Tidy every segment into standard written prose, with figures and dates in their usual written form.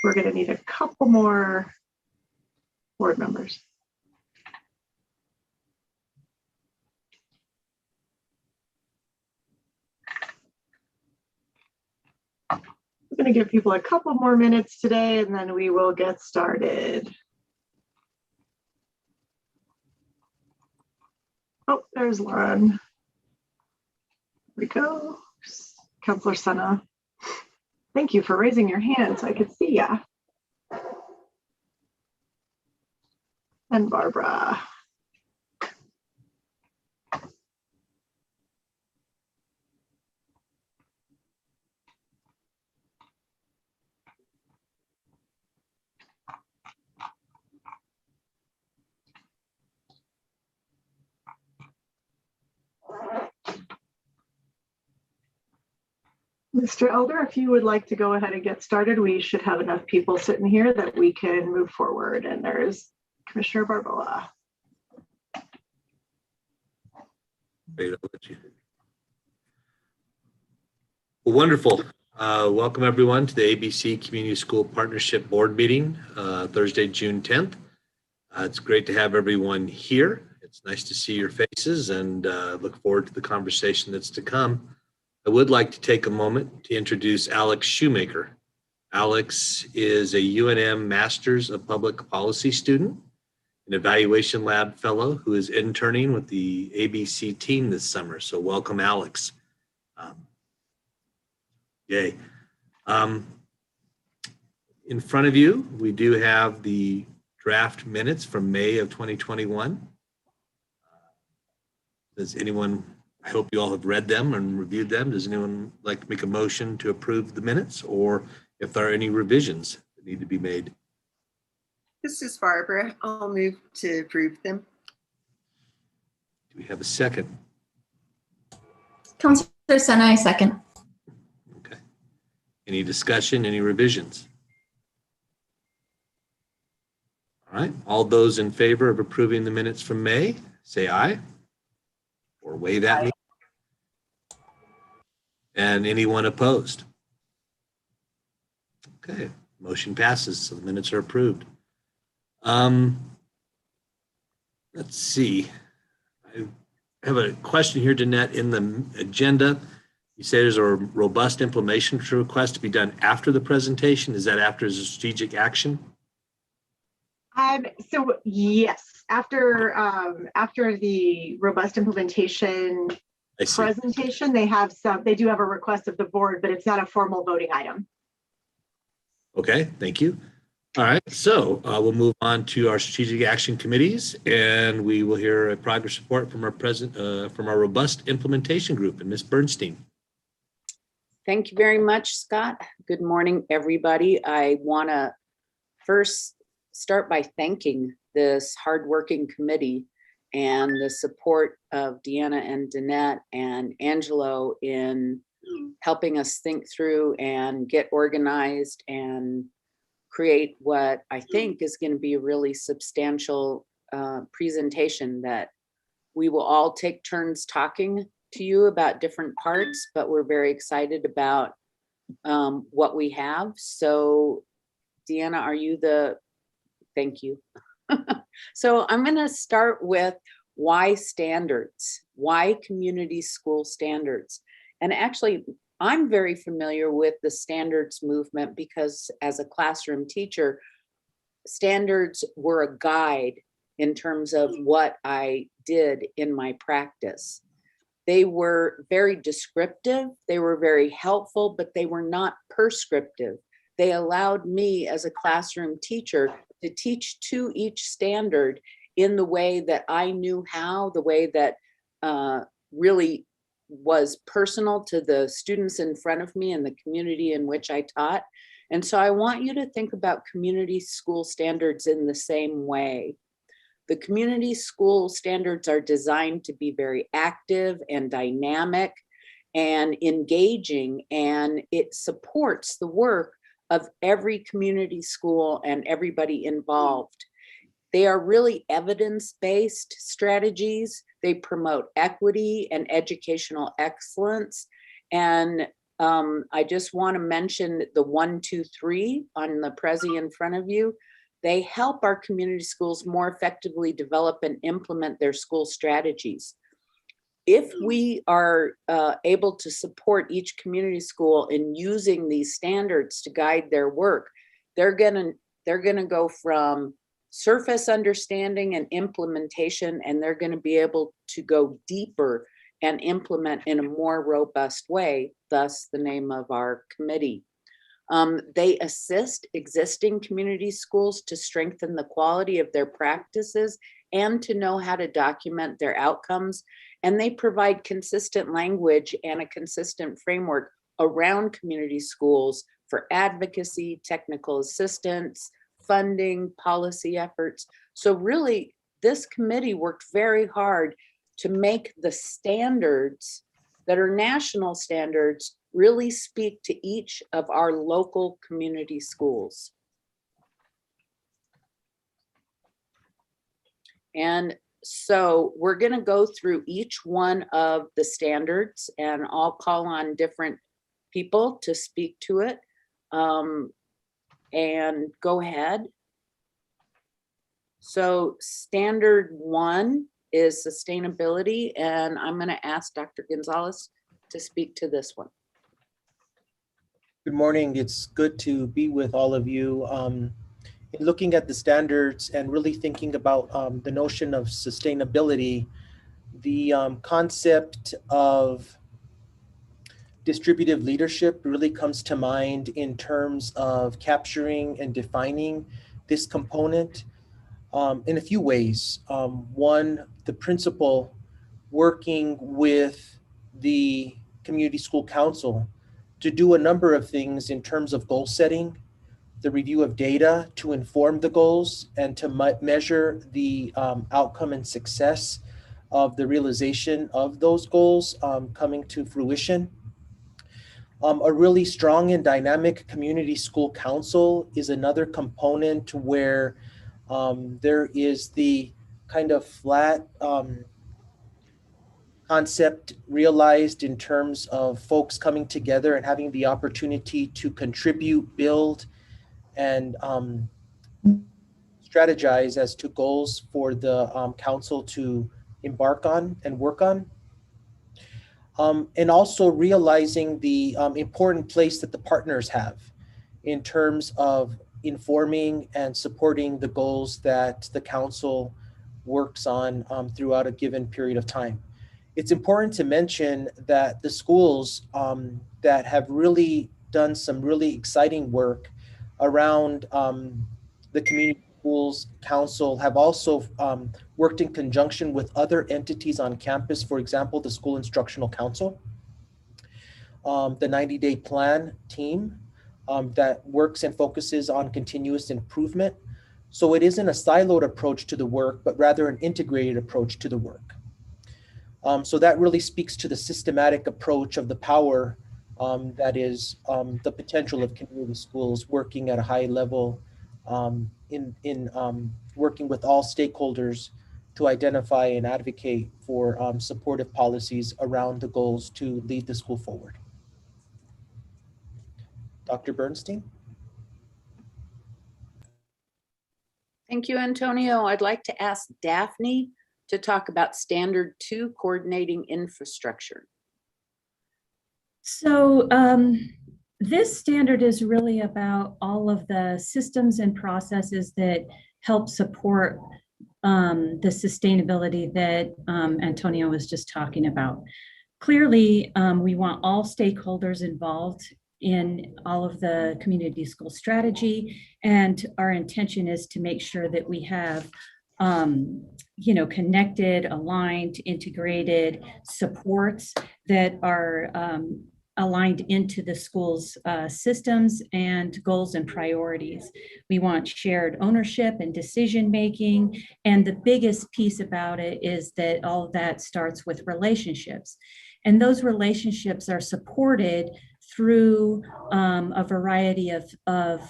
We're going to need a couple more board members. We're going to give people a couple more minutes today, and then we will get started. Oh, there's Lauren. Here we go. Counselor Senna. Thank you for raising your hand so I could see ya. And Barbara. Mr. Elder, if you would like to go ahead and get started, we should have enough people sitting here that we can move forward. And there's Commissioner Barbola. Well, wonderful. Welcome everyone to the ABC Community School Partnership Board meeting, Thursday, June 10th. It's great to have everyone here. It's nice to see your faces and look forward to the conversation that's to come. I would like to take a moment to introduce Alex Shoemaker. Alex is a UNM Masters of Public Policy student, an evaluation lab fellow who is interning with the ABC team this summer. So welcome, Alex. Yay. In front of you, we do have the draft minutes from May of 2021. Does anyone, I hope you all have read them and reviewed them. Does anyone like to make a motion to approve the minutes, or if there are any revisions that need to be made? This is Barbara. I'll move to approve them. Do we have a second? Counselor Senna, I second. Okay. Any discussion, any revisions? All right, all those in favor of approving the minutes from May, say aye. Or wave at me. And anyone opposed? Okay, motion passes, so the minutes are approved. Let's see. I have a question here, Danette, in the agenda. You say there's a robust implementation request to be done after the presentation. Is that after the strategic action? So yes, after the robust implementation presentation, they do have a request of the board, but it's not a formal voting item. Okay, thank you. All right, so we'll move on to our strategic action committees, and we will hear a progress report from our robust implementation group. And Ms. Bernstein. Thank you very much, Scott. Good morning, everybody. I want to first start by thanking this hardworking committee and the support of Deanna and Danette and Angelo in helping us think through and get organized and create what I think is going to be a really substantial presentation that we will all take turns talking to you about different parts, but we're very excited about what we have. So Deanna, are you the, thank you. So I'm going to start with why standards, why community school standards. And actually, I'm very familiar with the standards movement because as a classroom teacher, standards were a guide in terms of what I did in my practice. They were very descriptive, they were very helpful, but they were not prescriptive. They allowed me as a classroom teacher to teach to each standard in the way that I knew how, the way that really was personal to the students in front of me and the community in which I taught. And so I want you to think about community school standards in the same way. The community school standards are designed to be very active and dynamic and engaging, and it supports the work of every community school and everybody involved. They are really evidence-based strategies. They promote equity and educational excellence. And I just want to mention the 1, 2, 3 on the Prezi in front of you. They help our community schools more effectively develop and implement their school strategies. If we are able to support each community school in using these standards to guide their work, they're gonna go from surface understanding and implementation, and they're gonna be able to go deeper and implement in a more robust way, thus the name of our committee. They assist existing community schools to strengthen the quality of their practices and to know how to document their outcomes. And they provide consistent language and a consistent framework around community schools for advocacy, technical assistance, funding, policy efforts. So really, this committee worked very hard to make the standards that are national standards really speak to each of our local community schools. And so we're going to go through each one of the standards, and I'll call on different people to speak to it. And go ahead. So standard 1 is sustainability, and I'm going to ask Dr. Gonzalez to speak to this one. Good morning. It's good to be with all of you. In looking at the standards and really thinking about the notion of sustainability, the concept of distributive leadership really comes to mind in terms of capturing and defining this component in a few ways. One, the principal working with the community school council to do a number of things in terms of goal setting, the review of data to inform the goals and to measure the outcome and success of the realization of those goals coming to fruition. A really strong and dynamic community school council is another component where there is the kind of flat concept realized in terms of folks coming together and having the opportunity to contribute, build, and strategize as to goals for the council to embark on and work on. And also realizing the important place that the partners have in terms of informing and supporting the goals that the council works on throughout a given period of time. It's important to mention that the schools that have really done some really exciting work around the community schools council have also worked in conjunction with other entities on campus. For example, the school instructional council, the 90-day plan team that works and focuses on continuous improvement. So it isn't a siloed approach to the work, but rather an integrated approach to the work. So that really speaks to the systematic approach of the power that is the potential of community schools working at a high level in working with all stakeholders to identify and advocate for supportive policies around the goals to lead the school forward. Dr. Bernstein? Thank you, Antonio. I'd like to ask Daphne to talk about standard 2, coordinating infrastructure. So this standard is really about all of the systems and processes that help support the sustainability that Antonio was just talking about. Clearly, we want all stakeholders involved in all of the community school strategy, and our intention is to make sure that we have connected, aligned, integrated supports that are aligned into the school's systems and goals and priorities. We want shared ownership and decision-making. And the biggest piece about it is that all of that starts with relationships. And those relationships are supported through a variety of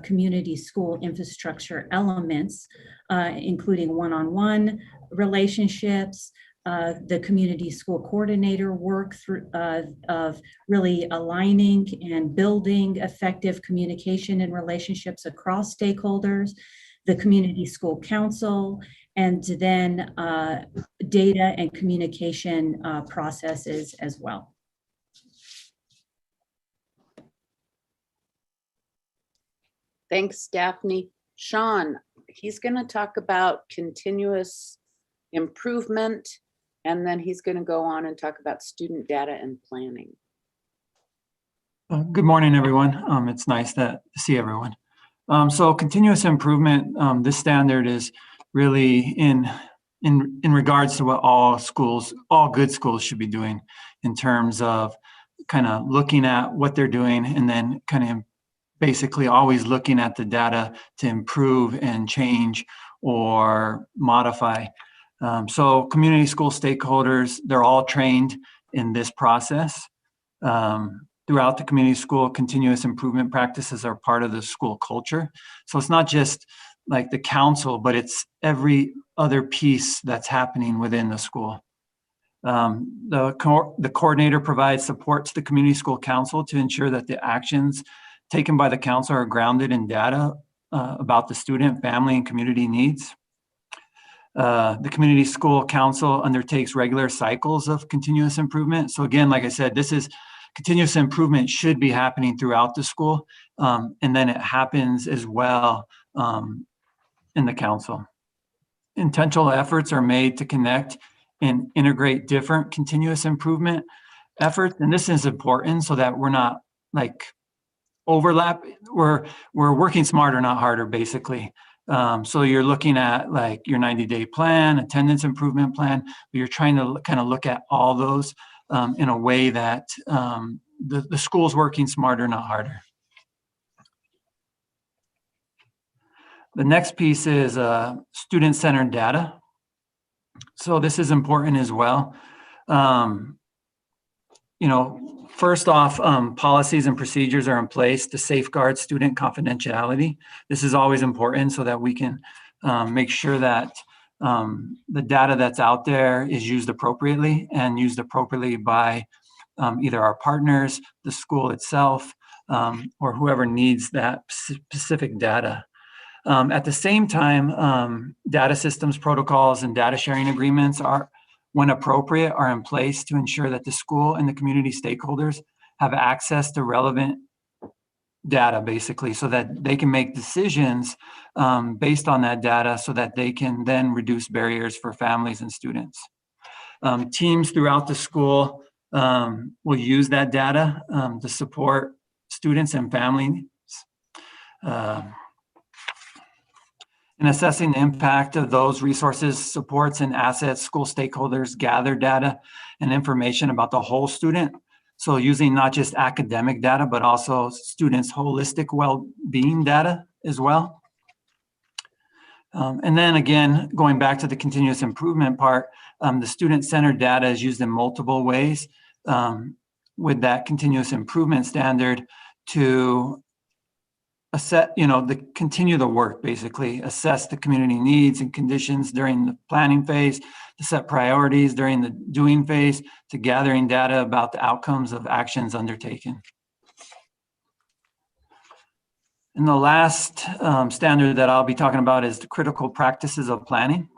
community school infrastructure elements, including one-on-one relationships, the community school coordinator work through of really aligning and building effective communication and relationships across stakeholders, the community school council, and then data and communication processes as well. Thanks, Daphne. Sean, he's going to talk about continuous improvement, and then he's going to go on and talk about student data and planning. Good morning, everyone. It's nice to see everyone. So continuous improvement, this standard is really in regards to what all good schools should be doing in terms of kind of looking at what they're doing and then kind of basically always looking at the data to improve and change or modify. So community school stakeholders, they're all trained in this process. Throughout the community school, continuous improvement practices are part of the school culture. So it's not just like the council, but it's every other piece that's happening within the school. The coordinator provides support to the community school council to ensure that the actions taken by the council are grounded in data about the student, family, and community needs. The community school council undertakes regular cycles of continuous improvement. So again, like I said, continuous improvement should be happening throughout the school, and then it happens as well in the council. Intentional efforts are made to connect and integrate different continuous improvement efforts, and this is important so that we're not like overlap. We're working smarter, not harder, basically. So you're looking at like your 90-day plan, attendance improvement plan, but you're trying to kind of look at all those in a way that the school's working smarter, not harder. The next piece is student-centered data. So this is important as well. First off, policies and procedures are in place to safeguard student confidentiality. This is always important so that we can make sure that the data that's out there is used appropriately and used appropriately by either our partners, the school itself, or whoever needs that specific data. At the same time, data systems protocols and data sharing agreements are, when appropriate, are in place to ensure that the school and the community stakeholders have access to relevant data, basically, so that they can make decisions based on that data so that they can then reduce barriers for families and students. Teams throughout the school will use that data to support students and families. In assessing the impact of those resources, supports, and assets, school stakeholders gather data and information about the whole student. So using not just academic data, but also students' holistic well-being data as well. And then again, going back to the continuous improvement part, the student-centered data is used in multiple ways with that continuous improvement standard to continue the work, basically, assess the community needs and conditions during the planning phase, to set priorities during the doing phase, to gathering data about the outcomes of actions undertaken. And the last standard that I'll be talking about is the critical practices of planning.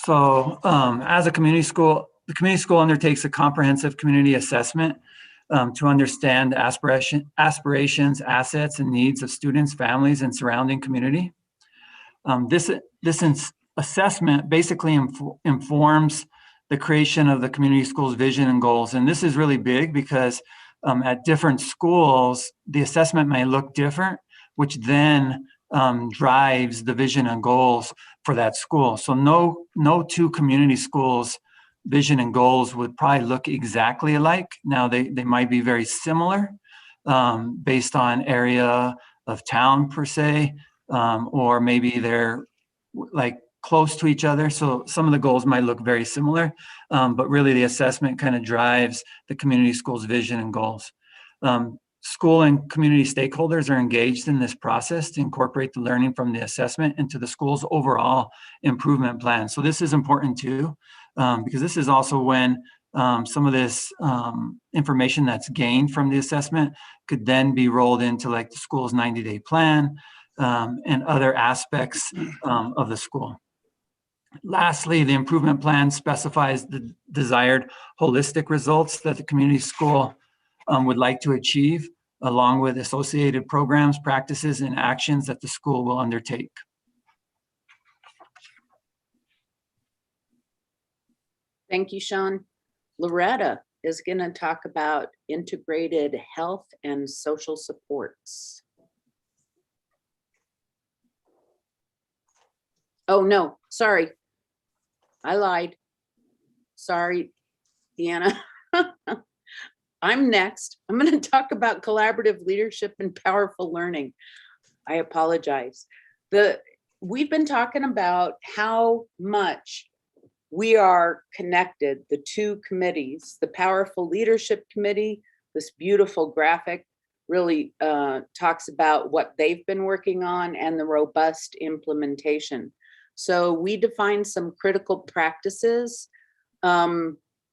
So as a community school, the community school undertakes a comprehensive community assessment to understand aspirations, assets, and needs of students, families, and surrounding community. This assessment basically informs the creation of the community school's vision and goals. And this is really big because at different schools, the assessment may look different, which then drives the vision and goals for that school. So no two community schools' vision and goals would probably look exactly alike. Now they might be very similar based on area of town per se, or maybe they're like close to each other. So some of the goals might look very similar, but really the assessment kind of drives the community school's vision and goals. School and community stakeholders are engaged in this process to incorporate the learning from the assessment into the school's overall improvement plan. So this is important too, because this is also when some of this information that's gained from the assessment could then be rolled into like the school's 90-day plan and other aspects of the school. Lastly, the improvement plan specifies the desired holistic results that the community school would like to achieve, along with associated programs, practices, and actions that the school will undertake. Thank you, Sean. Loretta is going to talk about integrated health and social supports. Oh, no, sorry. I lied. Sorry, Deanna. I'm next. I'm going to talk about collaborative leadership and powerful learning. I apologize. We've been talking about how much we are connected, the two committees, the Powerful Leadership Committee, this beautiful graphic really talks about what they've been working on, and the robust implementation. So we define some critical practices.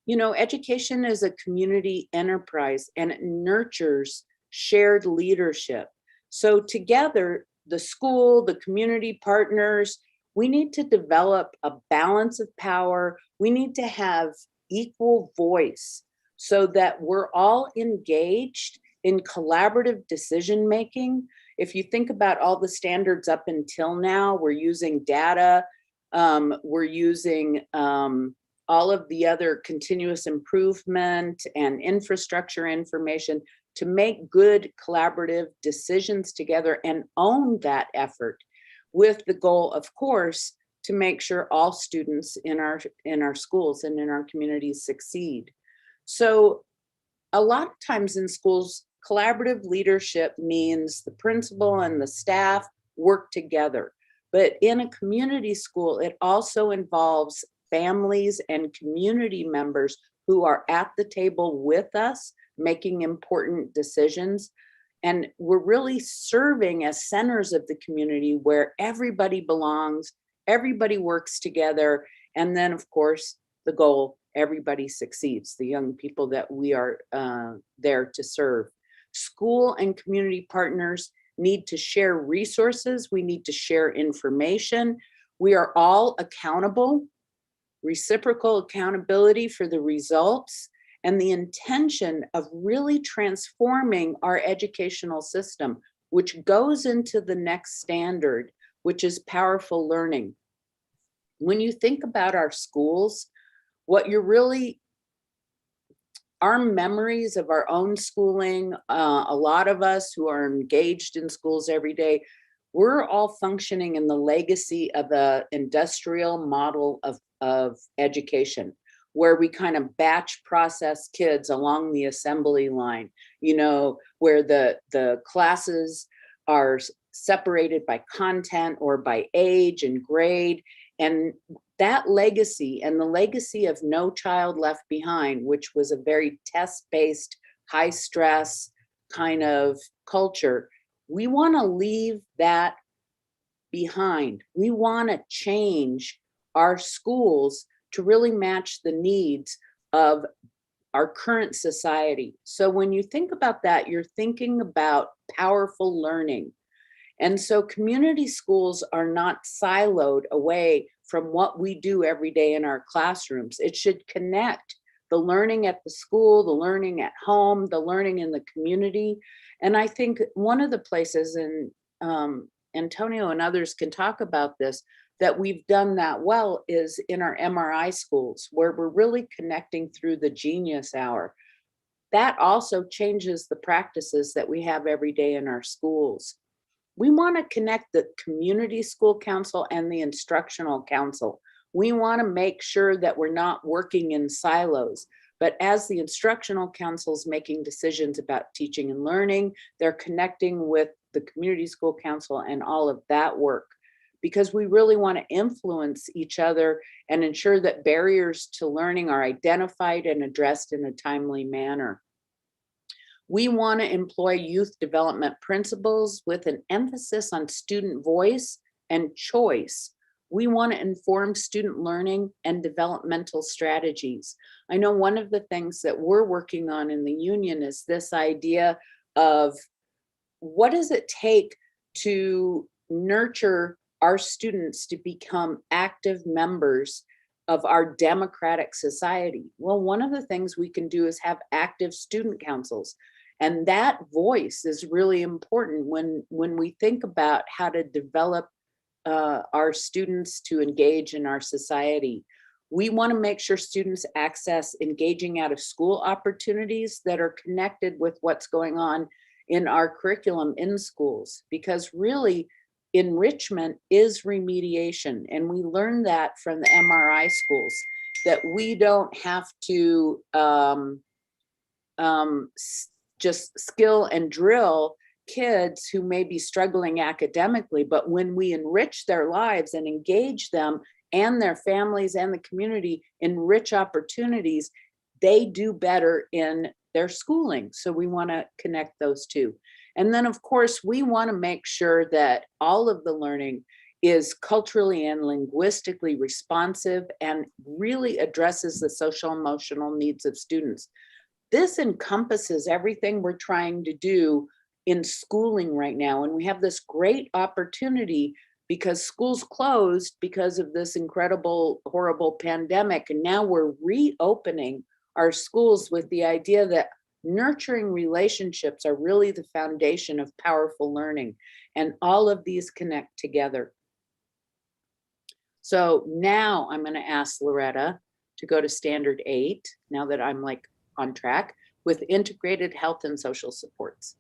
You know, education is a community enterprise and it nurtures shared leadership. So together, the school, the community partners, we need to develop a balance of power. We need to have equal voice so that we're all engaged in collaborative decision making. If you think about all the standards up until now, we're using data, we're using all of the other continuous improvement and infrastructure information to make good collaborative decisions together and own that effort, with the goal, of course, to make sure all students in our schools and in our communities succeed. So a lot of times in schools, collaborative leadership means the principal and the staff work together. But in a community school, it also involves families and community members who are at the table with us, making important decisions. And we're really serving as centers of the community where everybody belongs, everybody works together. And then, of course, the goal, everybody succeeds, the young people that we are there to serve. School and community partners need to share resources. We need to share information. We are all accountable, reciprocal accountability for the results, and the intention of really transforming our educational system, which goes into the next standard, which is powerful learning. When you think about our schools, what you're really, our memories of our own schooling, a lot of us who are engaged in schools every day, we're all functioning in the legacy of the industrial model of education, where we kind of batch process kids along the assembly line, you know, where the classes are separated by content or by age and grade. And that legacy, and the legacy of No Child Left Behind, which was a very test-based, high-stress kind of culture, we want to leave that behind. We want to change our schools to really match the needs of our current society. So when you think about that, you're thinking about powerful learning. And so community schools are not siloed away from what we do every day in our classrooms. It should connect the learning at the school, the learning at home, the learning in the community. And I think one of the places, and Antonio and others can talk about this, that we've done that well is in our MRI schools, where we're really connecting through the Genius Hour. That also changes the practices that we have every day in our schools. We want to connect the community school council and the instructional council. We want to make sure that we're not working in silos, but as the instructional council is making decisions about teaching and learning, they're connecting with the community school council and all of that work, because we really want to influence each other and ensure that barriers to learning are identified and addressed in a timely manner. We want to employ youth development principles with an emphasis on student voice and choice. We want to inform student learning and developmental strategies. I know one of the things that we're working on in the union is this idea of what does it take to nurture our students to become active members of our democratic society. Well, one of the things we can do is have active student councils. And that voice is really important when we think about how to develop our students to engage in our society. We want to make sure students access engaging out of school opportunities that are connected with what's going on in our curriculum in schools, because really enrichment is remediation. And we learned that from the MRI schools, that we don't have to just skill and drill kids who may be struggling academically, but when we enrich their lives and engage them and their families and the community in rich opportunities, they do better in their schooling. So we want to connect those two. And then of course, we want to make sure that all of the learning is culturally and linguistically responsive and really addresses the social emotional needs of students. This encompasses everything we're trying to do in schooling right now. And we have this great opportunity because schools closed because of this incredible, horrible pandemic. And now we're reopening our schools with the idea that nurturing relationships are really the foundation of powerful learning. And all of these connect together. So now I'm going to ask Loretta to go to standard 8, now that I'm like on track, with integrated health and social supports.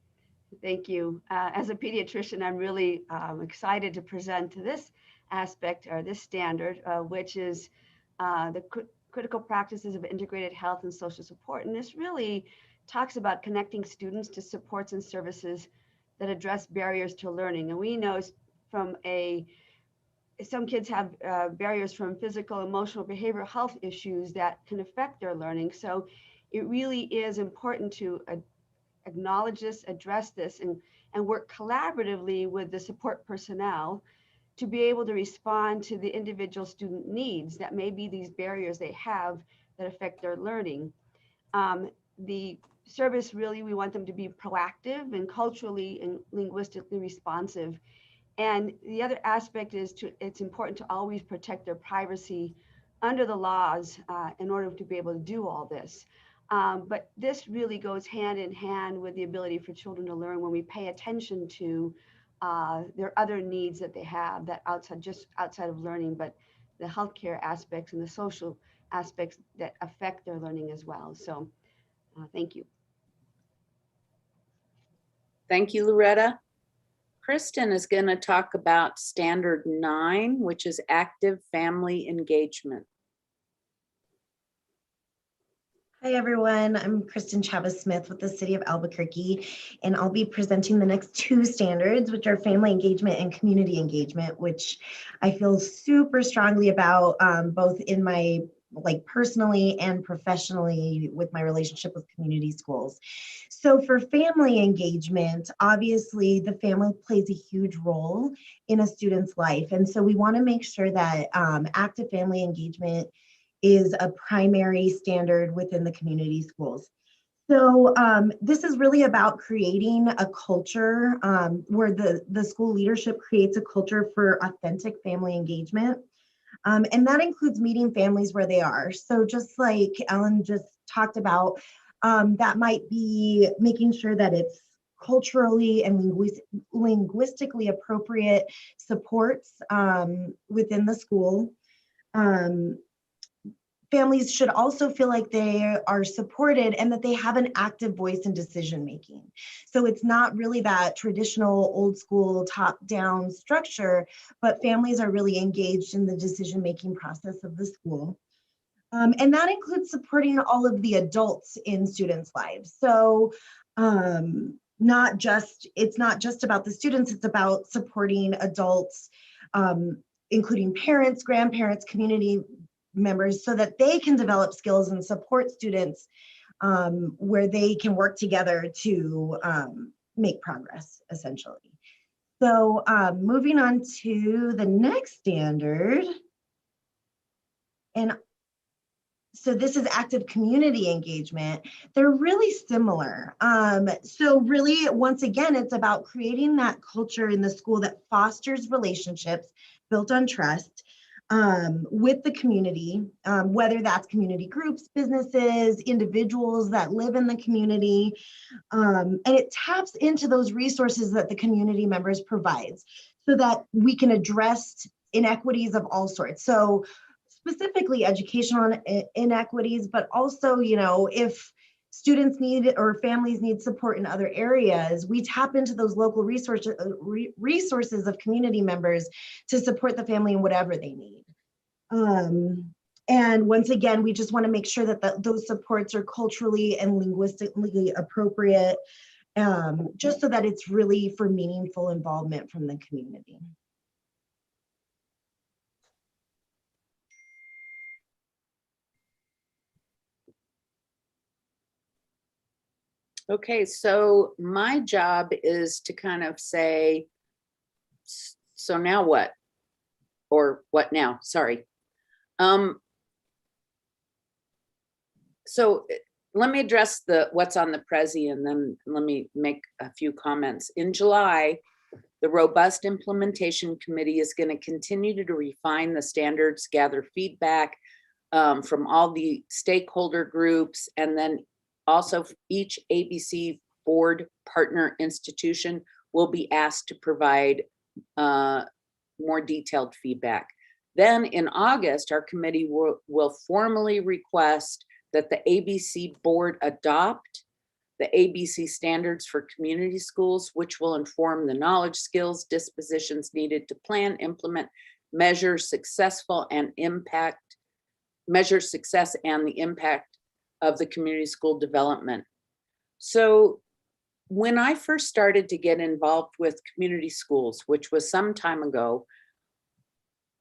Thank you. As a pediatrician, I'm really excited to present this aspect or this standard, which is the critical practices of integrated health and social support. And this really talks about connecting students to supports and services that address barriers to learning. And we know from some kids have barriers from physical, emotional, behavioral health issues that can affect their learning. So it really is important to acknowledge this, address this, and work collaboratively with the support personnel to be able to respond to the individual student needs that may be these barriers they have that affect their learning. The service really, we want them to be proactive and culturally and linguistically responsive. And the other aspect is it's important to always protect their privacy under the laws in order to be able to do all this. But this really goes hand in hand with the ability for children to learn when we pay attention to their other needs that they have that outside of learning, but the healthcare aspects and the social aspects that affect their learning as well. So thank you. Thank you, Loretta. Kristen is going to talk about standard 9, which is active family engagement. Hi everyone, I'm Kristen Chavez-Smith with the City of Albuquerque, and I'll be presenting the next 2 standards, which are family engagement and community engagement, which I feel super strongly about, both in my personally and professionally with my relationship with community schools. So for family engagement, obviously the family plays a huge role in a student's life. And so we want to make sure that active family engagement is a primary standard within the community schools. So this is really about creating a culture where the school leadership creates a culture for authentic family engagement. And that includes meeting families where they are. So just like Ellen just talked about, that might be making sure that it's culturally and linguistically appropriate supports within the school. Families should also feel like they are supported and that they have an active voice in decision making. So it's not really that traditional old school top-down structure, but families are really engaged in the decision making process of the school. And that includes supporting all of the adults in students' lives. So it's not just about the students, it's about supporting adults, including parents, grandparents, community members, so that they can develop skills and support students where they can work together to make progress, essentially. So moving on to the next standard. And so this is active community engagement. They're really similar. So really, once again, it's about creating that culture in the school that fosters relationships built on trust with the community, whether that's community groups, businesses, individuals that live in the community. And it taps into those resources that the community members provides so that we can address inequities of all sorts. So specifically educational inequities, but also, you know, if students need or families need support in other areas, we tap into those local resources of community members to support the family in whatever they need. And once again, we just want to make sure that those supports are culturally and linguistically appropriate, just so that it's really for meaningful involvement from the community. Okay, so my job is to kind of say, so now what? Or what now? Sorry. So let me address what's on the Prezi, and then let me make a few comments. In July, the Robust Implementation Committee is going to continue to refine the standards, gather feedback from all the stakeholder groups, and then also each ABC board partner institution will be asked to provide more detailed feedback. Then in August, our committee will formally request that the ABC board adopt the ABC standards for community schools, which will inform the knowledge, skills, dispositions needed to plan, implement, measure success and the impact of the community school development. So when I first started to get involved with community schools, which was some time ago,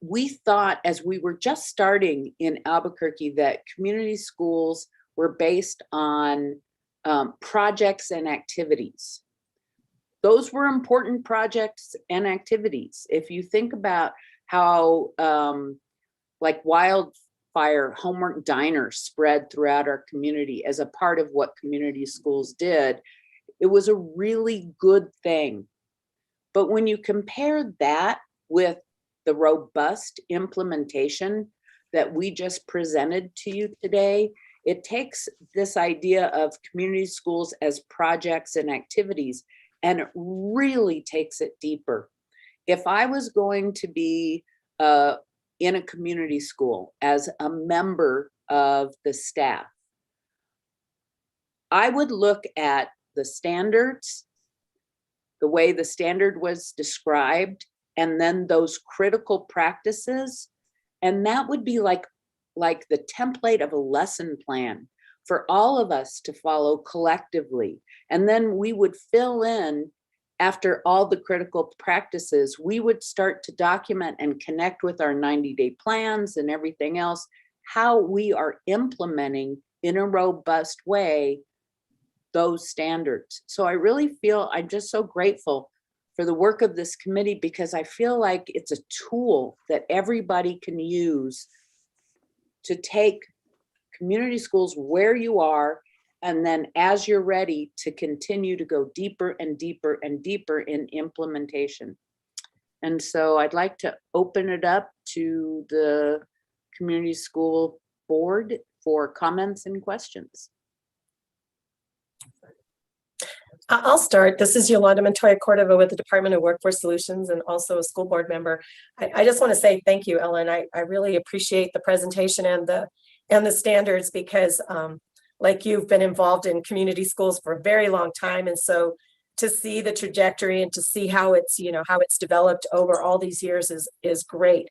we thought, as we were just starting in Albuquerque, that community schools were based on projects and activities. Those were important projects and activities. If you think about how like wildfire homework diners spread throughout our community as a part of what community schools did, it was a really good thing. But when you compare that with the robust implementation that we just presented to you today, it takes this idea of community schools as projects and activities, and it really takes it deeper. If I was going to be in a community school as a member of the staff, I would look at the standards, the way the standard was described, and then those critical practices. And that would be like the template of a lesson plan for all of us to follow collectively. And then we would fill in, after all the critical practices, we would start to document and connect with our 90-day plans and everything else, how we are implementing in a robust way those standards. So I really feel, I'm just so grateful for the work of this committee, because I feel like it's a tool that everybody can use to take community schools where you are, and then as you're ready to continue to go deeper and deeper and deeper in implementation. And so I'd like to open it up to the community school board for comments and questions. I'll start. This is Yolanda Montoya Cordova with the Department of Workforce Solutions and also a school board member. I just want to say thank you, Ellen. I really appreciate the presentation and the standards, because like you've been involved in community schools for a very long time. And so to see the trajectory and to see how it's, how it's developed over all these years is great.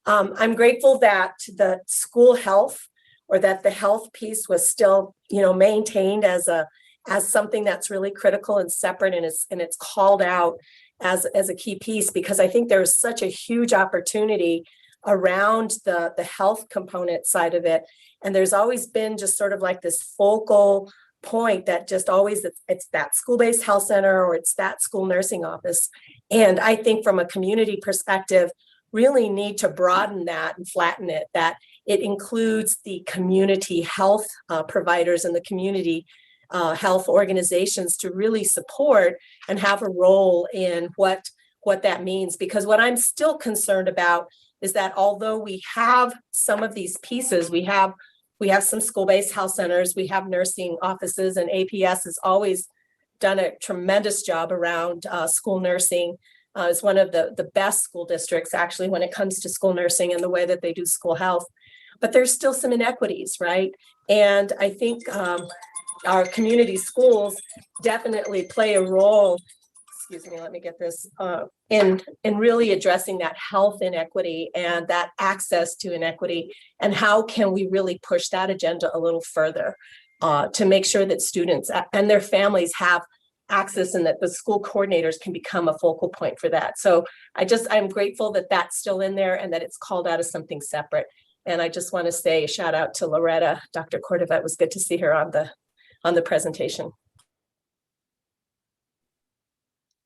I'm grateful that the school health, or that the health piece was still, maintained as something that's really critical and separate, and it's called out as a key piece, because I think there's such a huge opportunity around the health component side of it. And there's always been just sort of like this focal point that just always, it's that school-based health center or it's that school nursing office. And I think from a community perspective, really need to broaden that and flatten it, that it includes the community health providers and the community health organizations to really support and have a role in what that means. Because what I'm still concerned about is that although we have some of these pieces, we have some school-based health centers, we have nursing offices, and APS has always done a tremendous job around school nursing. It's one of the best school districts actually when it comes to school nursing and the way that they do school health. But there's still some inequities, right? And I think our community schools definitely play a role, excuse me, let me get this, in really addressing that health inequity and that access to inequity, and how can we really push that agenda a little further to make sure that students and their families have access and that the school coordinators can become a focal point for that. So I'm grateful that that's still in there and that it's called out as something separate. And I just want to say a shout out to Loretta, Dr. Cordova. It was good to see her on the presentation.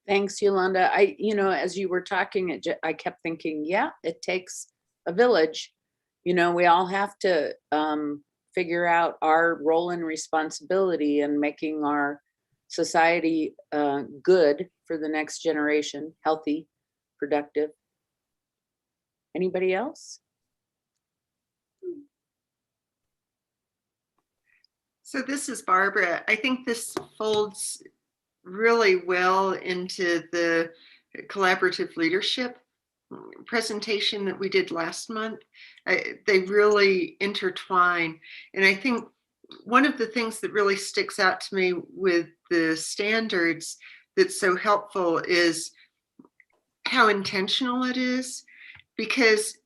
Thanks, Yolanda. As you were talking, I kept thinking, yeah, it takes a village. We all have to figure out our role and responsibility in making our society good for the next generation, healthy, productive. Anybody else? So this is Barbara. I think this folds really well into the collaborative leadership presentation that we did last month. They really intertwine. And I think one of the things that really sticks out to me with the standards that's so helpful is how intentional it is, because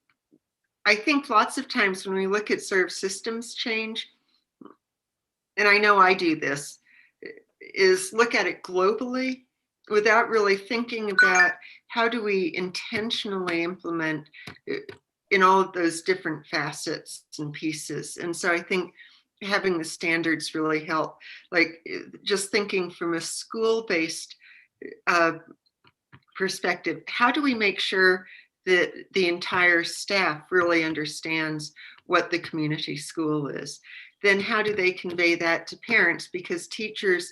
I think lots of times when we look at sort of systems change, and I know I do this, is look at it globally without really thinking about how do we intentionally implement in all of those different facets and pieces. And so I think having the standards really help, like just thinking from a school-based perspective, how do we make sure that the entire staff really understands what the community school is? Then how do they convey that to parents? Because teachers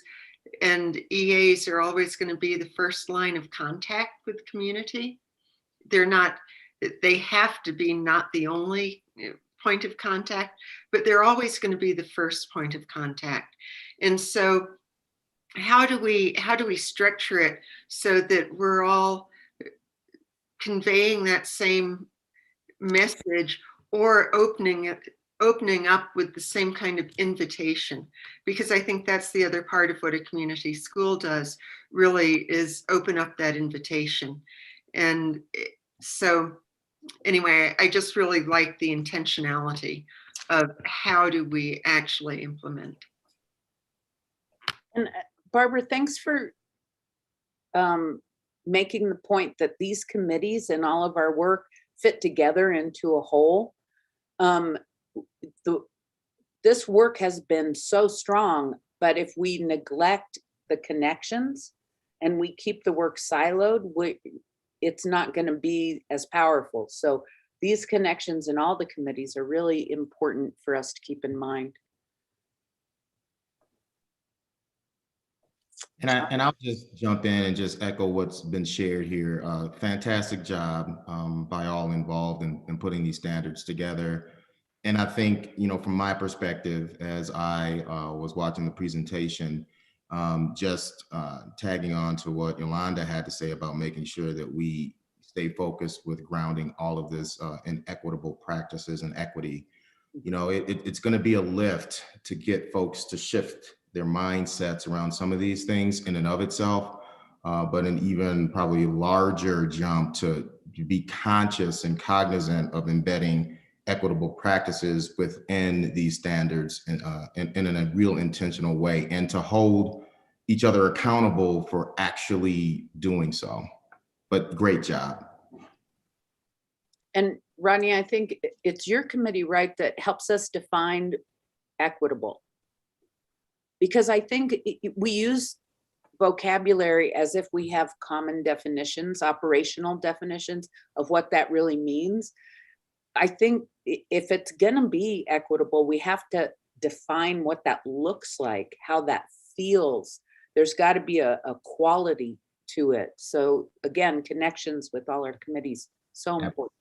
and EAs are always going to be the first line of contact with community. They have to be not the only point of contact, but they're always going to be the first point of contact. And so how do we structure it so that we're all conveying that same message or opening up with the same kind of invitation? Because I think that's the other part of what a community school does, really, is open up that invitation. And so anyway, I just really like the intentionality of how do we actually implement. And Barbara, thanks for making the point that these committees and all of our work fit together into a whole. This work has been so strong, but if we neglect the connections and we keep the work siloed, it's not going to be as powerful. So these connections in all the committees are really important for us to keep in mind. And I'll just jump in and just echo what's been shared here. Fantastic job by all involved in putting these standards together. And I think, from my perspective, as I was watching the presentation, just tagging on to what Yolanda had to say about making sure that we stay focused with grounding all of this in equitable practices and equity. It's going to be a lift to get folks to shift their mindsets around some of these things in and of itself, but an even probably larger jump to be conscious and cognizant of embedding equitable practices within these standards in a real intentional way, and to hold each other accountable for actually doing so. But great job. And Ronnie, I think it's your committee, right, that helps us define equitable. Because I think we use vocabulary as if we have common definitions, operational definitions of what that really means. I think if it's gonna be equitable, we have to define what that looks like, how that feels. There's got to be a quality to it. So again, connections with all our committees, so important.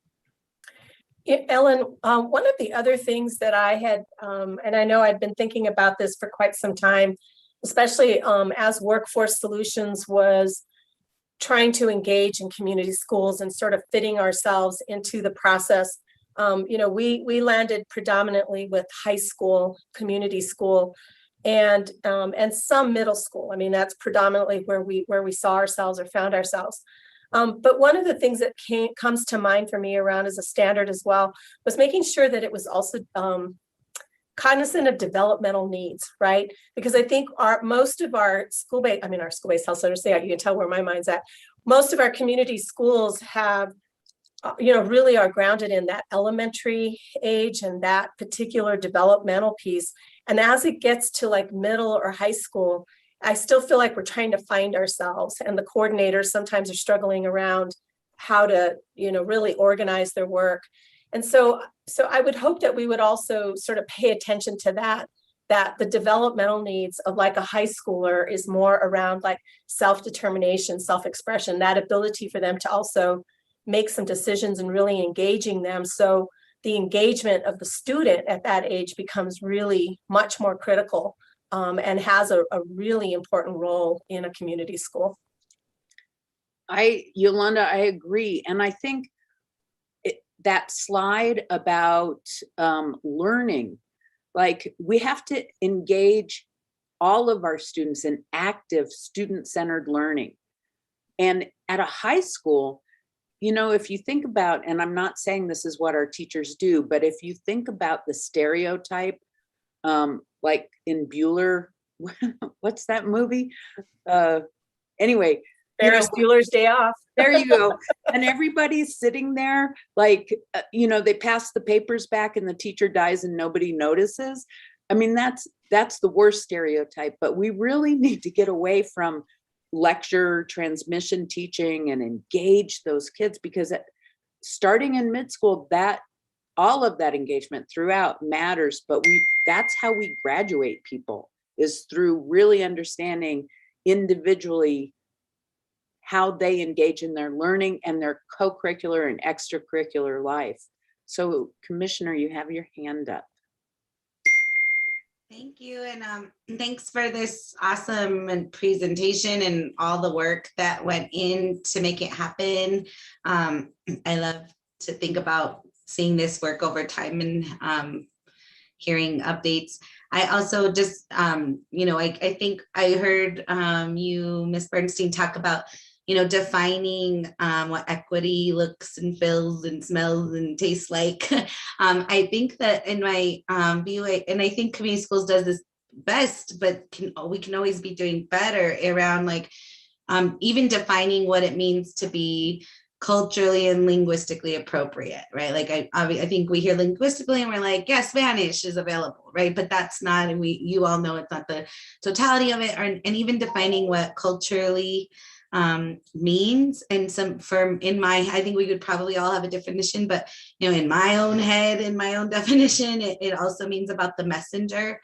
Yeah, Ellen, one of the other things that I had, and I know I'd been thinking about this for quite some time, especially as Workforce Solutions was trying to engage in community schools and sort of fitting ourselves into the process. You know, we landed predominantly with high school, community school, and some middle school. I mean, that's predominantly where we saw ourselves or found ourselves. But one of the things that comes to mind for me around as a standard as well was making sure that it was also cognizant of developmental needs, right? Because I think most of our school-based health centers, you can tell where my mind's at. Most of our community schools have, you know, really are grounded in that elementary age and that particular developmental piece. And as it gets to like middle or high school, I still feel like we're trying to find ourselves, and the coordinators sometimes are struggling around how to, you know, really organize their work. And so I would hope that we would also sort of pay attention to that the developmental needs of like a high schooler is more around like self-determination, self-expression, that ability for them to also make some decisions and really engaging them. So the engagement of the student at that age becomes really much more critical. And has a really important role in a community school. Yolanda, I agree. And I think that slide about learning, like we have to engage all of our students in active student-centered learning. And at a high school, you know, if you think about, and I'm not saying this is what our teachers do, but if you think about the stereotype, like in Bueller, what's that movie? Anyway, Ferris Bueller's Day Off. There you go. And everybody's sitting there like, you know, they pass the papers back and the teacher dies and nobody notices. I mean, that's the worst stereotype, but we really need to get away from lecture, transmission teaching and engage those kids, because starting in mid-school, all of that engagement throughout matters, but that's how we graduate people, is through really understanding individually how they engage in their learning and their co-curricular and extracurricular life. So Commissioner, you have your hand up. Thank you, and thanks for this awesome presentation and all the work that went in to make it happen. I love to think about seeing this work over time and hearing updates. I also just, you know, I think I heard you, Ms. Bernstein, talk about, you know, defining what equity looks and feels and smells and tastes like. I think that in my view, and I think community schools does this best, but we can always be doing better around like even defining what it means to be culturally and linguistically appropriate, right? Like I think we hear linguistically and we're like, yes, Spanish is available, right? But that's not, and you all know it's not the totality of it, and even defining what culturally means. And I think we could probably all have a definition, but you know, in my own head, in my own definition, it also means about the messenger,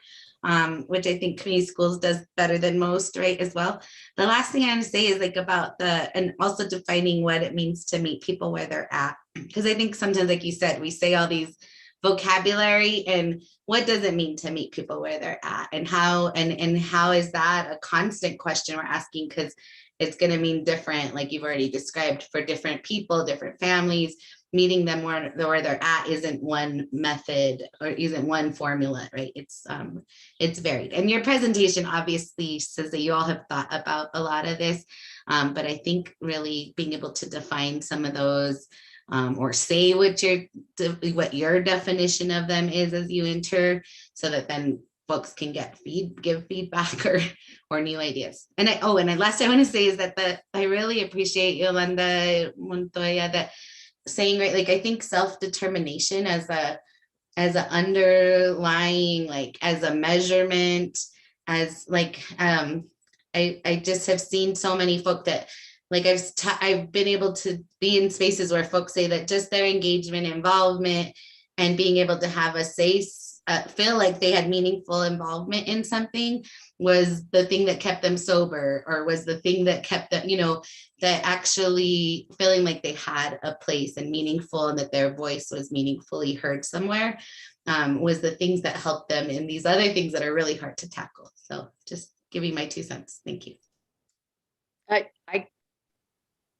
which I think community schools does better than most, right, as well. The last thing I want to say is like about and also defining what it means to meet people where they're at. Because I think sometimes, like you said, we say all these vocabulary, and what does it mean to meet people where they're at, and how is that a constant question we're asking? Because it's going to mean different, like you've already described, for different people, different families. Meeting them where they're at isn't one method or isn't one formula, right? It's varied. And your presentation obviously says that you all have thought about a lot of this, but I think really being able to define some of those or say what your definition of them is as you enter, so that then folks can give feedback or new ideas. And last I want to say is that I really appreciate Yolanda Montoya, that saying, right, like I think self-determination as an underlying, like as a measurement, as like I just have seen so many folk that like I've been able to be in spaces where folks say that just their engagement, involvement, and being able to have a say, feel like they had meaningful involvement in something was the thing that kept them sober, or was the thing that kept them, that actually feeling like they had a place and meaningful, and that their voice was meaningfully heard somewhere, was the things that helped them in these other things that are really hard to tackle. So just giving my 2 cents. Thank you.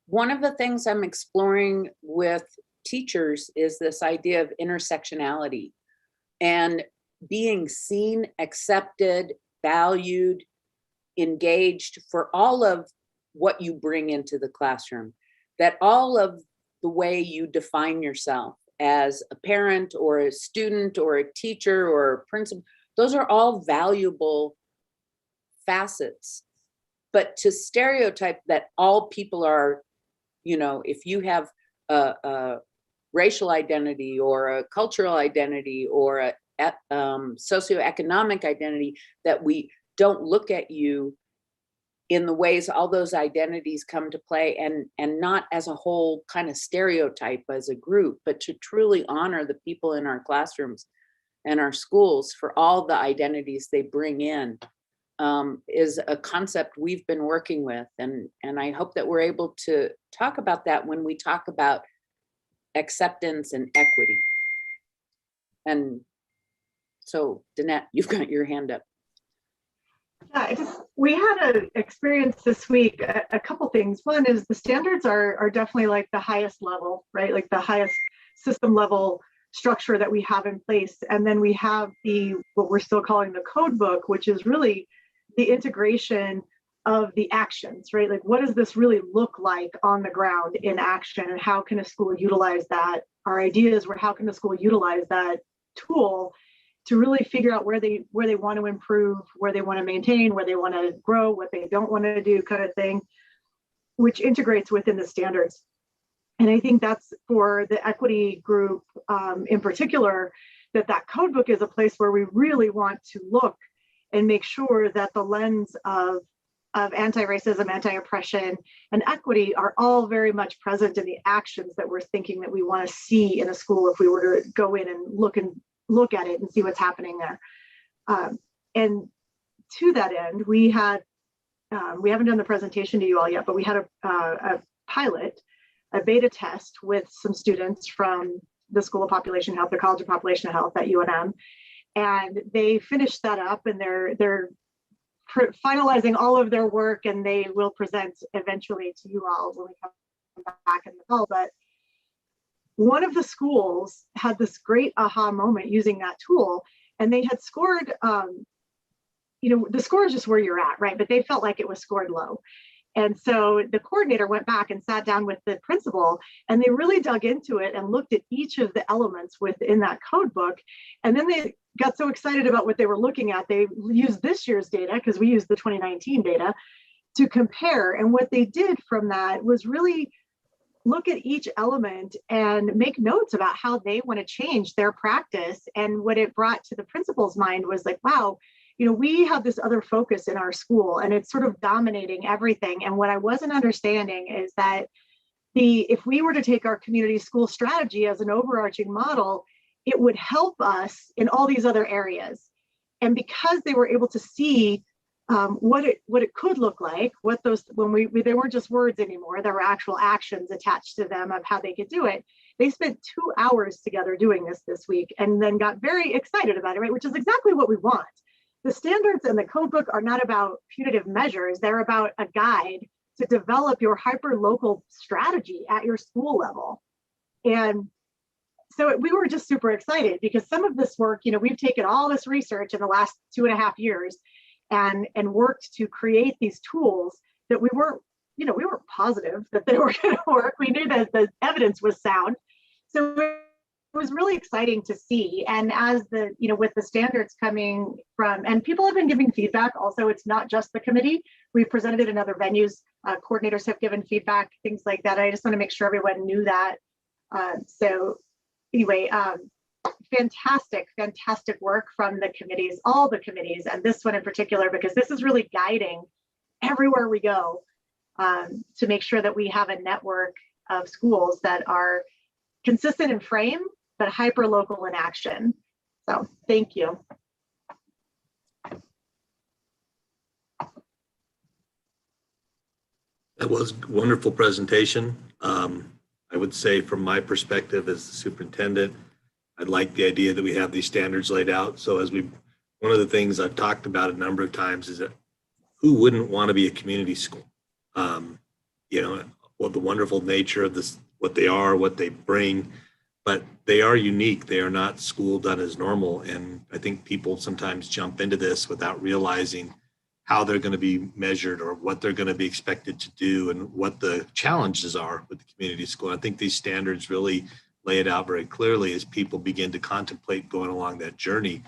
One of the things I'm exploring with teachers is this idea of intersectionality and being seen, accepted, valued, engaged for all of what you bring into the classroom, that all of the way you define yourself as a parent or a student or a teacher or a principal, those are all valuable facets. But to stereotype that all people are, if you have a racial identity or a cultural identity or a socioeconomic identity, that we don't look at you in the ways all those identities come to play, and not as a whole kind of stereotype as a group, but to truly honor the people in our classrooms and our schools for all the identities they bring in, is a concept we've been working with. And I hope that we're able to talk about that when we talk about acceptance and equity. And so, Danette, you've got your hand up. Yeah, we had an experience this week, a couple things. One is the standards are definitely like the highest level, right? Like the highest system level structure that we have in place. And then we have what we're still calling the code book, which is really the integration of the actions, right? Like, what does this really look like on the ground in action, and how can a school utilize that? Our ideas were, how can the school utilize that tool to really figure out where they want to improve, where they want to maintain, where they want to grow, what they don't want to do, kind of thing, which integrates within the standards. And I think that's for the equity group in particular, that code book is a place where we really want to look and make sure that the lens of anti-racism, anti-oppression, and equity are all very much present in the actions that we're thinking that we want to see in a school if we were to go in and look at it and see what's happening there. And to that end, we haven't done the presentation to you all yet, but we had a pilot, a beta test with some students from the School of Population Health, the College of Population Health at UNM. And they finished that up, and they're finalizing all of their work, and they will present eventually to you all when we come back in the fall. But one of the schools had this great aha moment using that tool, and they had scored, the score is just where you're at, right? But they felt like it was scored low. And so the coordinator went back and sat down with the principal, and they really dug into it and looked at each of the elements within that code book. And then they got so excited about what they were looking at, they used this year's data, because we used the 2019 data, to compare. And what they did from that was really look at each element and make notes about how they want to change their practice. And what it brought to the principal's mind was like, wow, we have this other focus in our school, and it's sort of dominating everything. And what I wasn't understanding is that if we were to take our community school strategy as an overarching model, it would help us in all these other areas. And because they were able to see what it could look like, they weren't just words anymore, there were actual actions attached to them of how they could do it. They spent 2 hours together doing this week, and then got very excited about it, right? Which is exactly what we want. The standards and the code book are not about punitive measures. They're about a guide to develop your hyper-local strategy at your school level. And so we were just super excited, because some of this work, we've taken all this research in the last 2.5 years and worked to create these tools that we weren't positive that they were going to work. We knew that the evidence was sound. So it was really exciting to see. And as with the standards coming from, and people have been giving feedback also, it's not just the committee. We've presented it in other venues. Coordinators have given feedback, things like that. I just want to make sure everyone knew that. So anyway, fantastic work from the committees, all the committees, and this one in particular, because this is really guiding everywhere we go, to make sure that we have a network of schools that are consistent in frame, but hyper local in action. So thank you. That was a wonderful presentation. I would say from my perspective as the superintendent, I like the idea that we have these standards laid out. So one of the things I've talked about a number of times is that who wouldn't want to be a community school? Well, the wonderful nature of this, what they are, what they bring, but they are unique. They are not school done as normal. And I think people sometimes jump into this without realizing how they're going to be measured or what they're going to be expected to do and what the challenges are with the community school. I think these standards really lay it out very clearly as people begin to contemplate going along that journey.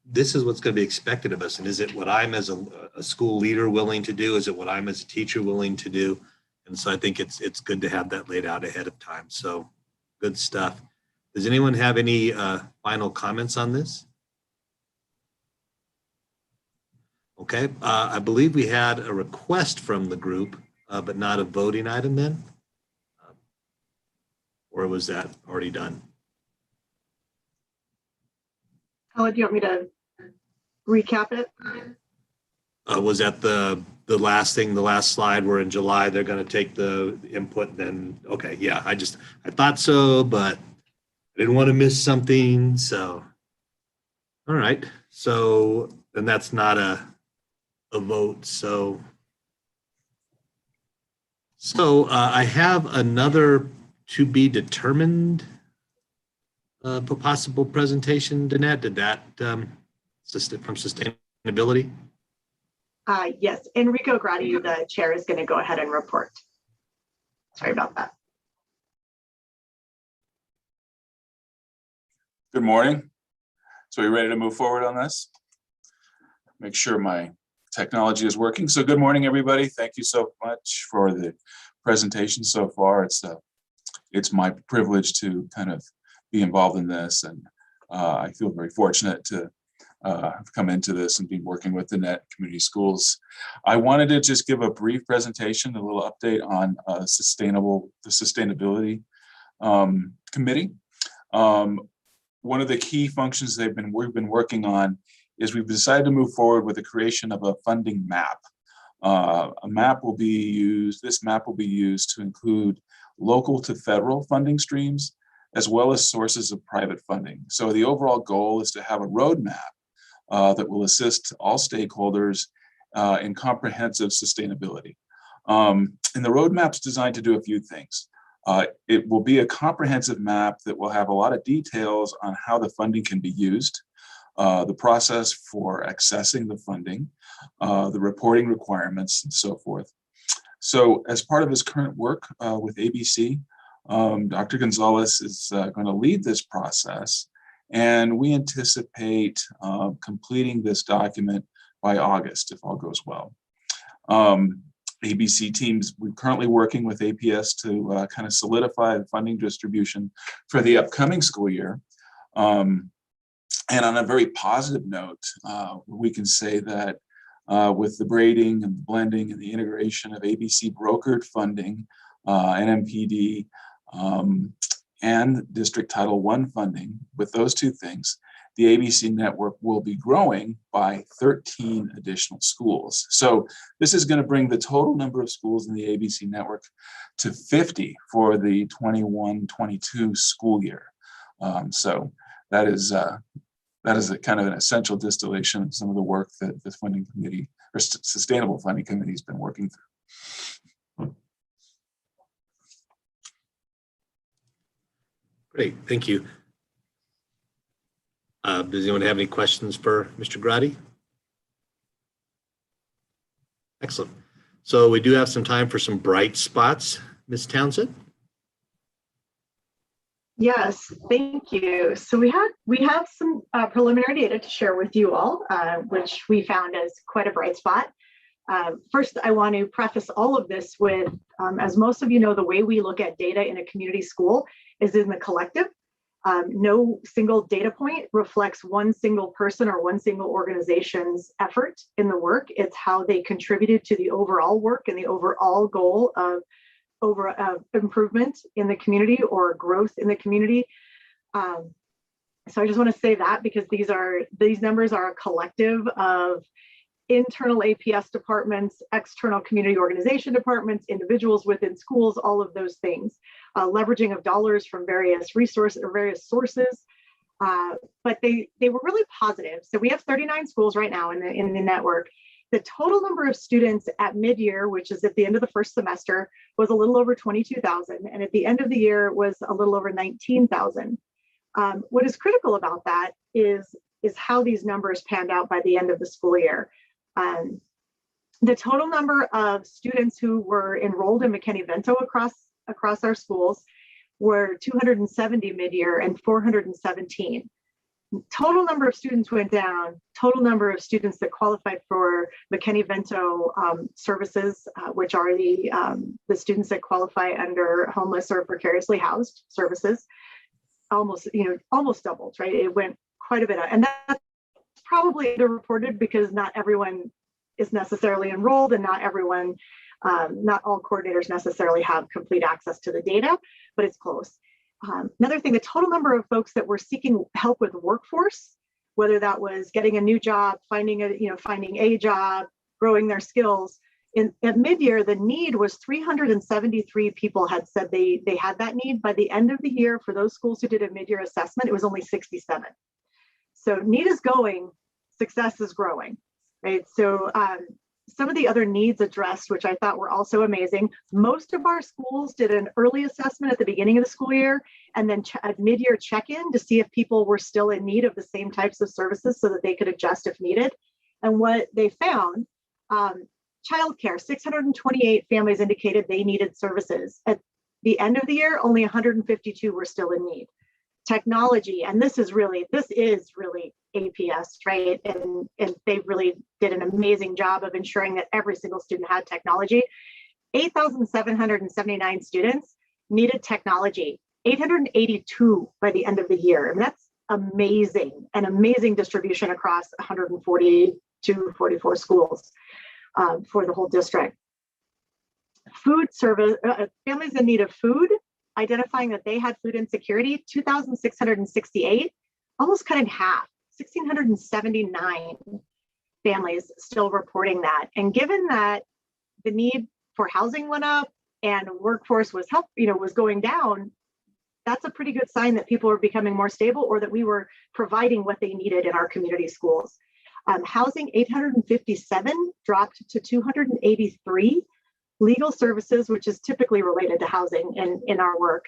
This is what's going to be expected of us. And is it what I'm as a school leader willing to do? Is it what I'm as a teacher willing to do? And so I think it's good to have that laid out ahead of time. So good stuff. Does anyone have any final comments on this? Okay, I believe we had a request from the group, but not a voting item then? Or was that already done? Oh, do you want me to recap it? Was that the last thing, the last slide where in July they're going to take the input then? Okay, yeah, I thought so, but I didn't want to miss something. So, all right. So, and that's not a vote. So I have another to be determined possible presentation, Danette. Did that from sustainability? Yes, Enrico Gradi, the chair, is going to go ahead and report. Sorry about that. Good morning. So are you ready to move forward on this? Make sure my technology is working. So good morning, everybody. Thank you so much for the presentation so far. It's my privilege to kind of be involved in this, and I feel very fortunate to have come into this and be working with the NET Community Schools. I wanted to just give a brief presentation, a little update on the Sustainability Committee. One of the key functions we've been working on is we've decided to move forward with the creation of a funding map. This map will be used to include local to federal funding streams, as well as sources of private funding. So the overall goal is to have a roadmap that will assist all stakeholders in comprehensive sustainability. And the roadmap's designed to do a few things. It will be a comprehensive map that will have a lot of details on how the funding can be used, the process for accessing the funding, the reporting requirements, and so forth. So as part of his current work with ABC, Dr. Gonzalez is going to lead this process, and we anticipate completing this document by August, if all goes well. ABC teams, we're currently working with APS to kind of solidify the funding distribution for the upcoming school year. And on a very positive note, we can say that with the braiding and the blending and the integration of ABC brokered funding, NMPD, and District Title I funding, with those two things, the ABC network will be growing by 13 additional schools. So this is going to bring the total number of schools in the ABC network to 50 for the 21-22 school year. So that is a kind of an essential distillation of some of the work that the funding committee or sustainable funding committee has been working through. Great, thank you. Does anyone have any questions for Mr. Gradi? Excellent. So we do have some time for some bright spots, Ms. Townsend. Yes, thank you. So we have some preliminary data to share with you all, which we found as quite a bright spot. First, I want to preface all of this with, as most of you know, the way we look at data in a community school is in the collective. No single data point reflects one single person or one single organization's effort in the work. It's how they contributed to the overall work and the overall goal of improvement in the community or growth in the community. So I just want to say that because these numbers are a collective of internal APS departments, external community organization departments, individuals within schools, all of those things, leveraging of dollars from various resources or various sources. But they were really positive. So we have 39 schools right now in the network. The total number of students at mid-year, which is at the end of the first semester, was a little over 22,000. And at the end of the year was a little over 19,000. What is critical about that is how these numbers panned out by the end of the school year. The total number of students who were enrolled in McKinney-Vento across our schools were 270 mid-year and 417. Total number of students went down. Total number of students that qualified for McKinney-Vento services, which are the students that qualify under homeless or precariously housed services, almost doubled, right? It went quite a bit, and that's probably underreported because not everyone is necessarily enrolled and not all coordinators necessarily have complete access to the data, but it's close. Another thing, the total number of folks that were seeking help with workforce, whether that was getting a new job, finding a job, growing their skills. At mid-year, the need was 373 people had said they had that need. By the end of the year, for those schools who did a mid-year assessment, it was only 67. So need is going, success is growing, right? So some of the other needs addressed, which I thought were also amazing. Most of our schools did an early assessment at the beginning of the school year and then a mid-year check-in to see if people were still in need of the same types of services so that they could adjust if needed. And what they found, childcare, 628 families indicated they needed services. At the end of the year, only 152 were still in need. Technology, and this is really APS, right? And they really did an amazing job of ensuring that every single student had technology. 8,779 students needed technology, 882 by the end of the year. And that's amazing, an amazing distribution across 144 schools for the whole district. Food service, families in need of food, identifying that they had food insecurity, 2,668, almost cut in half, 1,679 families still reporting that. And given that the need for housing went up and workforce was going down, that's a pretty good sign that people are becoming more stable or that we were providing what they needed in our community schools. Housing, 857 dropped to 283. Legal services, which is typically related to housing in our work,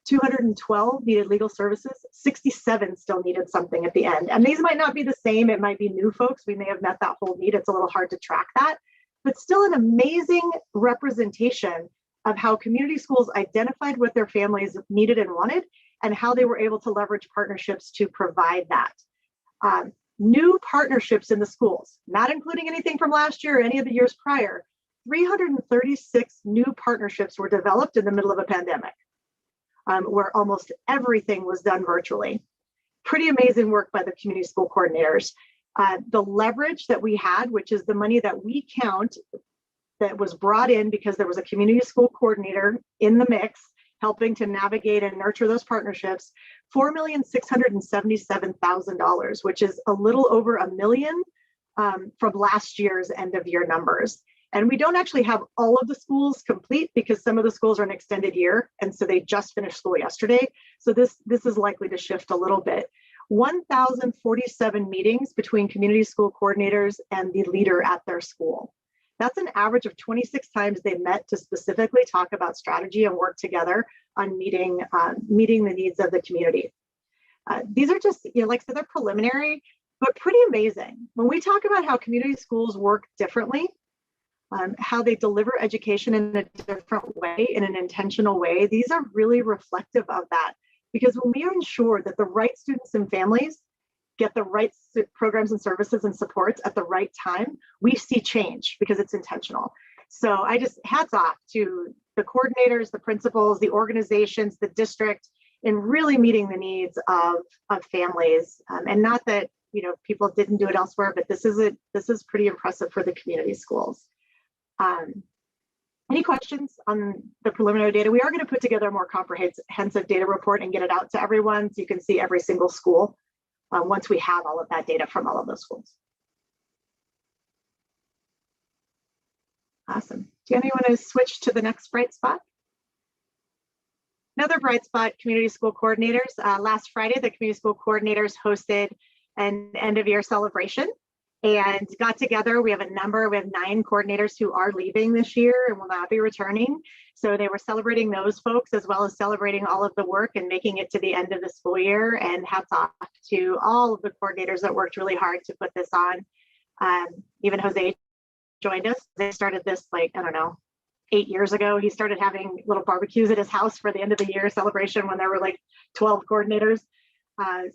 212 needed legal services, 67 still needed something at the end. And these might not be the same. It might be new folks. We may have met that whole need. It's a little hard to track that, but still an amazing representation of how community schools identified what their families needed and wanted and how they were able to leverage partnerships to provide that. New partnerships in the schools, not including anything from last year or any of the years prior, 336 new partnerships were developed in the middle of a pandemic, where almost everything was done virtually. Pretty amazing work by the community school coordinators. The leverage that we had, which is the money that we count that was brought in because there was a community school coordinator in the mix, helping to navigate and nurture those partnerships, $4,677,000, which is a little over $1 million from last year's end of year numbers. And we don't actually have all of the schools complete because some of the schools are an extended year. And so they just finished school yesterday. So this is likely to shift a little bit. 1,047 meetings between community school coordinators and the leader at their school. That's an average of 26 times they met to specifically talk about strategy and work together on meeting the needs of the community. These are just, like I said, they're preliminary, but pretty amazing. When we talk about how community schools work differently, how they deliver education in a different way, in an intentional way, these are really reflective of that. Because when we ensure that the right students and families get the right programs and services and supports at the right time, we see change because it's intentional. So I just hats off to the coordinators, the principals, the organizations, the district in really meeting the needs of families. And not that, you know, people didn't do it elsewhere, but this is pretty impressive for the community schools. Any questions on the preliminary data? We are going to put together a more comprehensive data report and get it out to everyone so you can see every single school once we have all of that data from all of those schools. Awesome. Deanna, you want to switch to the next bright spot? Another bright spot, community school coordinators. Last Friday, the community school coordinators hosted an end of year celebration and got together. We have 9 coordinators who are leaving this year and will not be returning. So they were celebrating those folks as well as celebrating all of the work and making it to the end of the school year. And hats off to all of the coordinators that worked really hard to put this on. Even Jose joined us. They started this, like, I don't know, 8 years ago. He started having little barbecues at his house for the end of the year celebration when there were like 12 coordinators.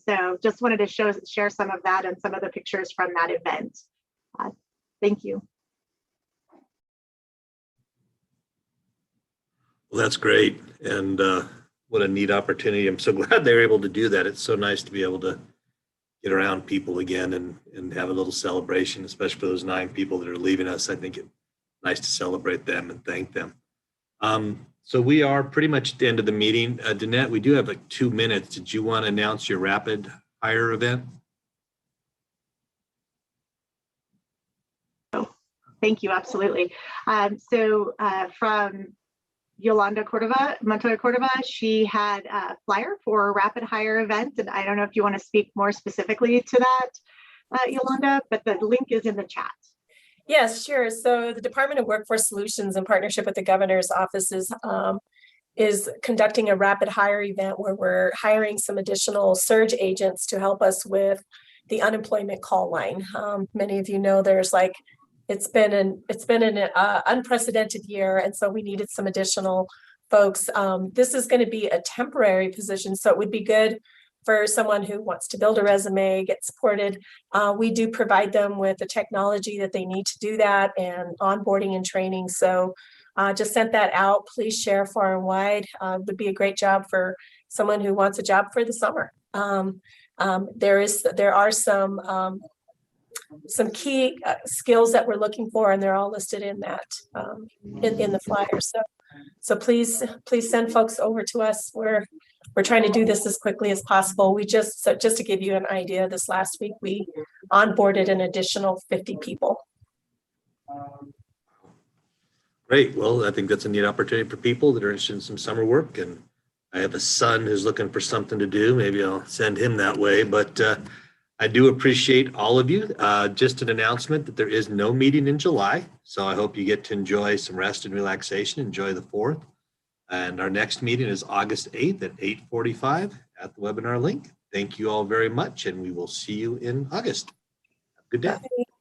So just wanted to share some of that and some of the pictures from that event. Thank you. Well, that's great. And what a neat opportunity. I'm so glad they're able to do that. It's so nice to be able to get around people again and have a little celebration, especially for those 9 people that are leaving us. I think it's nice to celebrate them and thank them. So we are pretty much at the end of the meeting. Danette, we do have like 2 minutes. Did you want to announce your rapid hire event? Oh, thank you. Absolutely. From Yolanda Montoya Cordova, she had a flyer for a rapid hire event. And I don't know if you want to speak more specifically to that, Yolanda, but the link is in the chat. Yes, sure. So the Department of Workforce Solutions, in partnership with the governor's offices, is conducting a rapid hire event where we're hiring some additional surge agents to help us with the unemployment call line. Many of you know it's been an unprecedented year, and so we needed some additional folks. This is going to be a temporary position, so it would be good for someone who wants to build a resume, get supported. We do provide them with the technology that they need to do that and onboarding and training. So just sent that out. Please share far and wide. Would be a great job for someone who wants a job for the summer. There are some key skills that we're looking for, and they're all listed in that in the flyer. So please send folks over to us. We're trying to do this as quickly as possible. Just to give you an idea, this last week we onboarded an additional 50 people. Great. Well, I think that's a neat opportunity for people that are interested in some summer work. And I have a son who's looking for something to do. Maybe I'll send him that way. But I do appreciate all of you. Just an announcement that there is no meeting in July. So I hope you get to enjoy some rest and relaxation. Enjoy the 4th. And our next meeting is August 8th at 8:45 at the webinar link. Thank you all very much, and we will see you in August. Have a good day. Bye.